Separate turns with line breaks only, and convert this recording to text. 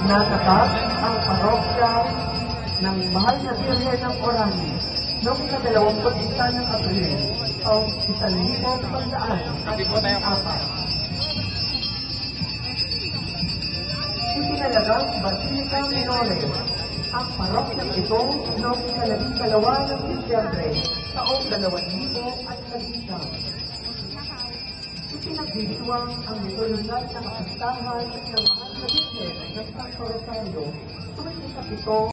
Natatak ang parokya ng Mahal na Birhen ng Orani noong ika-21 ng Abril taong 1904. Itinalagang Basilica Minore ang parokyang ito noong ika-12 ng Disyembre taong 2011. Ipinagdiriwang ang mitologyan na kapistahan ng Mahal na Birhen ng Santo Rosario tuwing ika-7